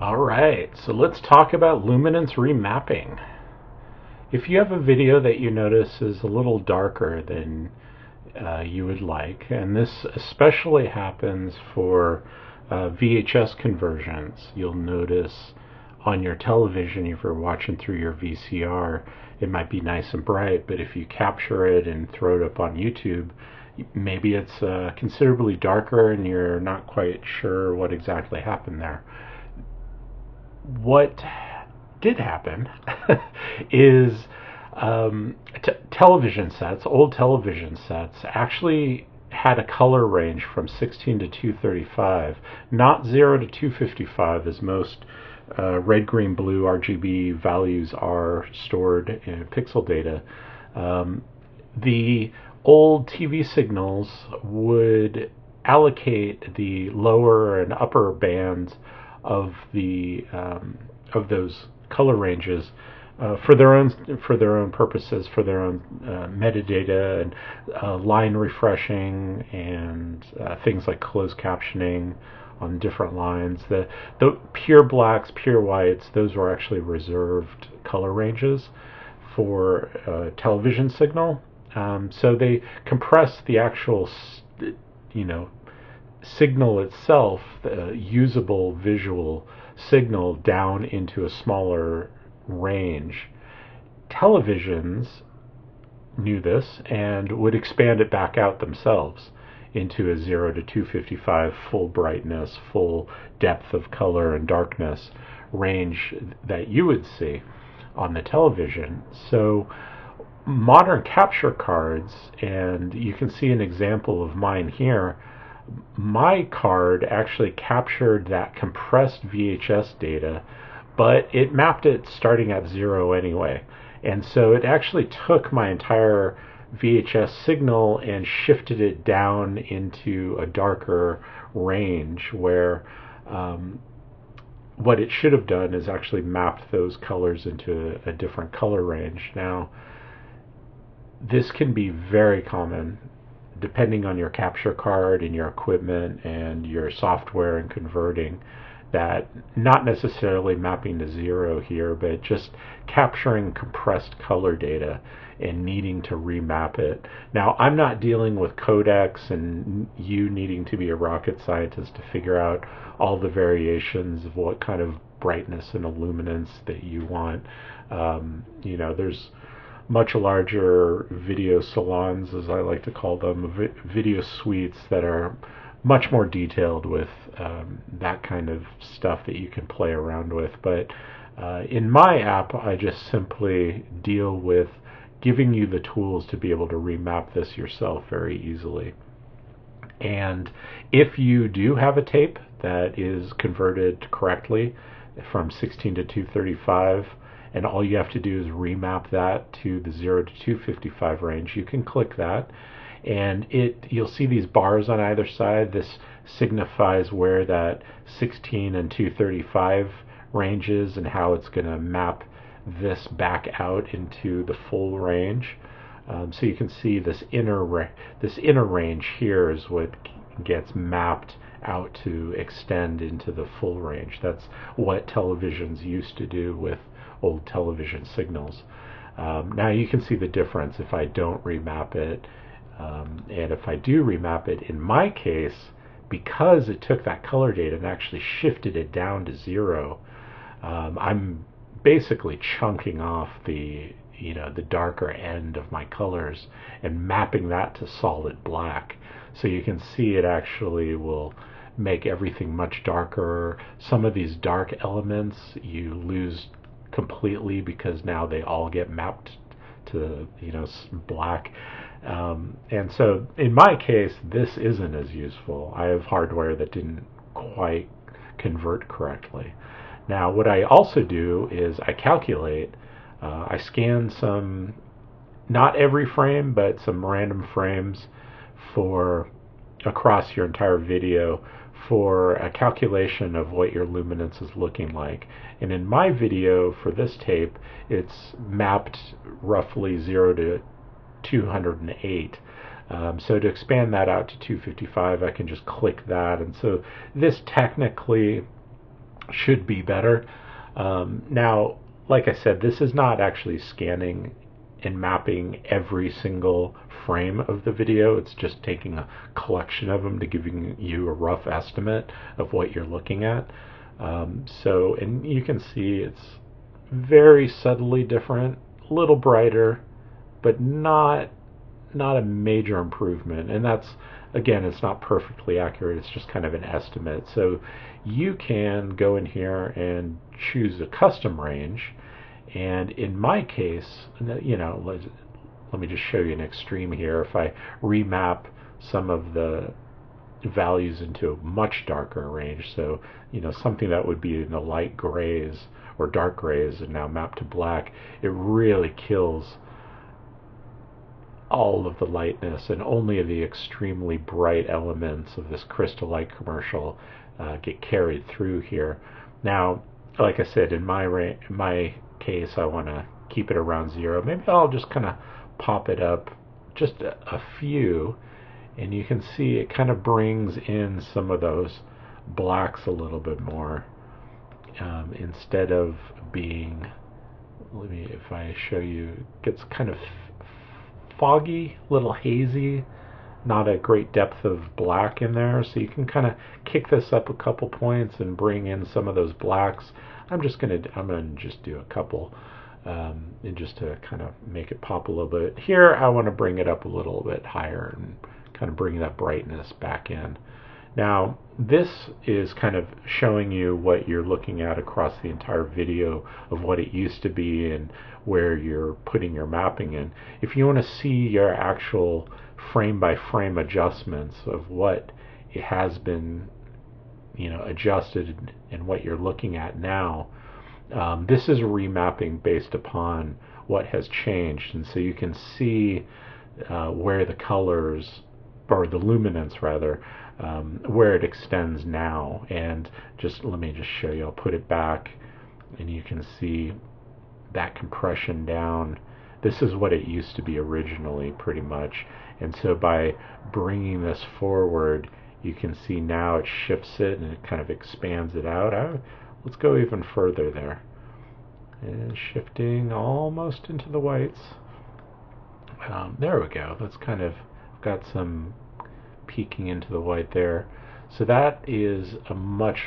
All right, so let's talk about luminance remapping. If you have a video that you notice is a little darker than you would like, and this especially happens for VHS conversions, you'll notice on your television, if you're watching through your VCR, it might be nice and bright, but if you capture it and throw it up on YouTube, maybe it's considerably darker and you're not quite sure what exactly happened there. What did happen is television sets, old television sets, actually had a color range from 16 to 235, not 0 to 255 as most red, green, blue RGB values are stored in pixel data. The old TV signals would allocate the lower and upper bands of the of those color ranges for their own purposes, for their own metadata and line refreshing and things like closed captioning on different lines. The pure blacks, pure whites, those were actually reserved color ranges for television signal. So they compress the actual, signal itself, the usable visual signal, down into a smaller range. Televisions knew this and would expand it back out themselves into a 0 to 255 full brightness, full depth of color and darkness range that you would see on the television. So modern capture cards, and you can see an example of mine here, my card actually captured that compressed VHS data, but it mapped it starting at 0 anyway. And so it actually took my entire VHS signal and shifted it down into a darker range where what it should have done is actually mapped those colors into a different color range. Now, this can be very common depending on your capture card and your equipment and your software and converting, that not necessarily mapping to 0 here, but just capturing compressed color data and needing to remap it. Now, I'm not dealing with codecs and you needing to be a rocket scientist to figure out all the variations of what kind of brightness and illuminance that you want. There's much larger video salons, as I like to call them, video suites that are much more detailed with that kind of stuff that you can play around with. But in my app, I just simply deal with giving you the tools to be able to remap this yourself very easily. And if you do have a tape that is converted correctly from 16 to 235, and all you have to do is remap that to the 0 to 255 range, you can click that, and you'll see these bars on either side. This signifies where that 16 and 235 range is and how it's going to map this back out into the full range. So you can see this inner range here is what gets mapped out to extend into the full range. That's what televisions used to do with old television signals. Now you can see the difference if I don't remap it, and if I do remap it. In my case, because it took that color data and actually shifted it down to 0, I'm basically chunking off the darker end of my colors and mapping that to solid black. So you can see it actually will make everything much darker. Some of these dark elements you lose completely because now they all get mapped to black. And so in my case, this isn't as useful. I have hardware that didn't quite convert correctly. Now, what I also do is I calculate. I scan some, not every frame, but some random frames for across your entire video for a calculation of what your luminance is looking like. And in my video for this tape, it's mapped roughly 0 to 208. So to expand that out to 255, I can just click that. And so this technically should be better. Now, like I said, this is not actually scanning and mapping every single frame of the video. It's just taking a collection of them to giving you a rough estimate of what you're looking at. And you can see it's very subtly different, a little brighter, but not a major improvement. And that's, again, it's not perfectly accurate. It's just kind of an estimate. So you can go in here and choose a custom range. And in my case, let me just show you an extreme here. If I remap some of the values into a much darker range, so something that would be in the light grays or dark grays and now mapped to black, it really kills all of the lightness, and only the extremely bright elements of this Crystal Light commercial get carried through here. Now, like I said, in my case, I want to keep it around 0. Maybe I'll just kind of pop it up just a few, and you can see it kind of brings in some of those blacks a little bit more, instead of being, if I show you, it gets kind of foggy, a little hazy, not a great depth of black in there. So you can kind of kick this up a couple points and bring in some of those blacks. I'm gonna just do a couple, and just to kind of make it pop a little bit. Here I want to bring it up a little bit higher and kind of bring that brightness back in. Now, this is kind of showing you what you're looking at across the entire video of what it used to be and where you're putting your mapping in. If you want to see your actual frame by frame adjustments of what it has been adjusted and what you're looking at now, this is remapping based upon what has changed. And so you can see where the colors, or the luminance rather, where it extends now. And let me just show you. I'll put it back, and you can see that compression down. This is what it used to be originally, pretty much. And so by bringing this forward, you can see now it shifts it and it kind of expands it out. Let's go even further there. And shifting almost into the whites. There we go. That's kind of got some peeking into the white there. So that is a much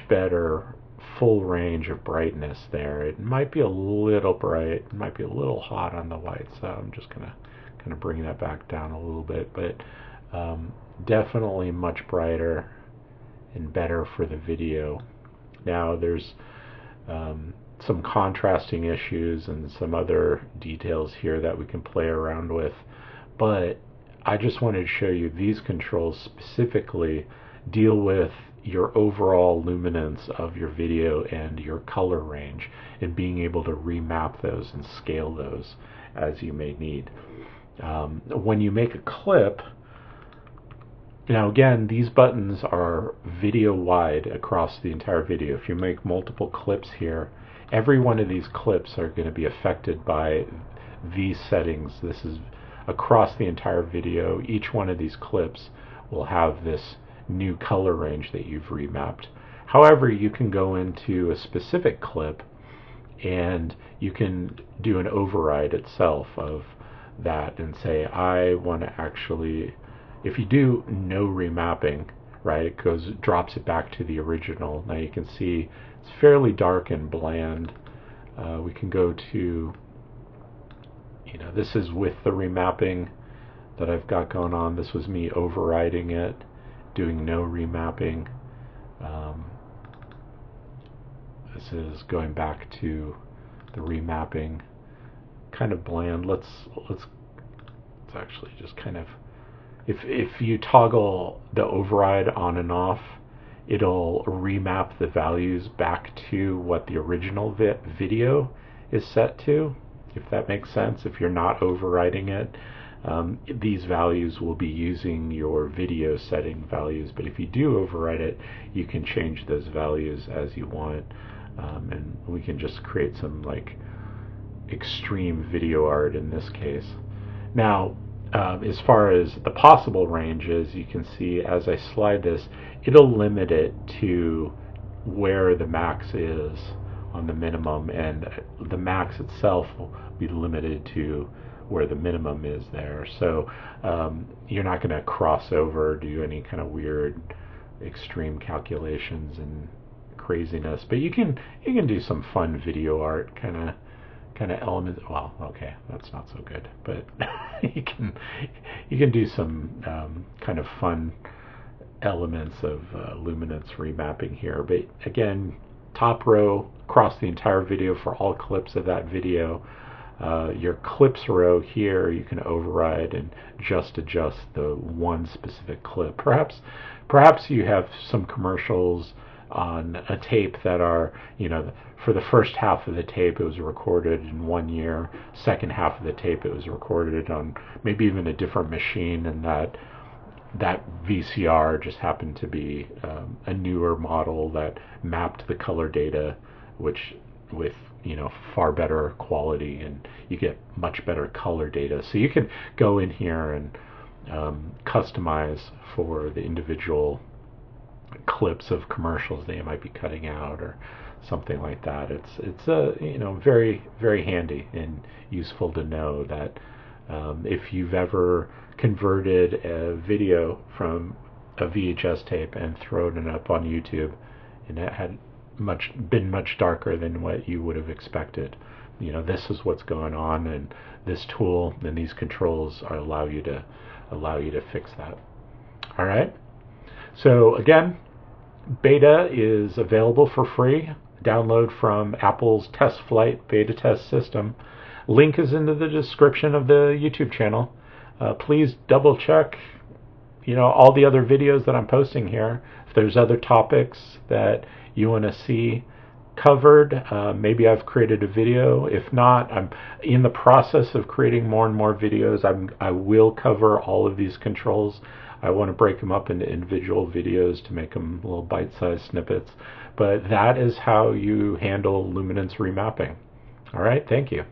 better full range of brightness there. It might be a little bright, it might be a little hot on the white, so I'm just gonna kind of bring that back down a little bit, but definitely much brighter and better for the video. Now there's some contrasting issues and some other details here that we can play around with, but I just wanted to show you these controls specifically deal with your overall luminance of your video and your color range, and being able to remap those and scale those as you may need. When you make a clip, now again, these buttons are video wide across the entire video. If you make multiple clips here, every one of these clips are going to be affected by these settings. This is across the entire video. Each one of these clips will have this new color range that you've remapped. However, you can go into a specific clip and you can do an override itself of that and say, I want to actually, if you do no remapping, right, it drops it back to the original. Now you can see it's fairly dark and bland. We can go to, this is with the remapping that I've got going on. This was me overriding it, doing no remapping. This is going back to the remapping, kind of bland. Let's actually just kind of, if you toggle the override on and off, it'll remap the values back to what the original video is set to, if that makes sense. If you're not overriding it, these values will be using your video setting values, but if you do override it, you can change those values as you want, and we can just create some like extreme video art in this case. Now, as far as the possible ranges, you can see as I slide this, it'll limit it to where the max is on the minimum, and the max itself will be limited to where the minimum is there. So you're not going to cross over, do any kind of weird extreme calculations and craziness, but you can do some fun video art kind of elements. Well, okay, that's not so good, but you can do some kind of fun elements of luminance remapping here. But again, top row across the entire video for all clips of that video. Your clips row here, you can override and just adjust the one specific clip. Perhaps you have some commercials on a tape that are, for the first half of the tape it was recorded in 1 year, second half of the tape it was recorded on maybe even a different machine, and that VCR just happened to be a newer model that mapped the color data, which with far better quality, and you get much better color data. So you can go in here and customize for the individual clips of commercials that you might be cutting out or something like that. It's very, very handy and useful to know that if you've ever converted a video from a VHS tape and thrown it up on YouTube and it had been much darker than what you would have expected, this is what's going on, and this tool and these controls allow you to fix that. All right. So again, beta is available for free. Download from Apple's test flight beta test system. Link is in the description of the YouTube channel. Please double check all the other videos that I'm posting here. If there's other topics that you want to see covered, maybe I've created a video. If not, I'm in the process of creating more and more videos. I will cover all of these controls. I want to break them up into individual videos to make them little bite-sized snippets. But that is how you handle luminance remapping. All right, thank you.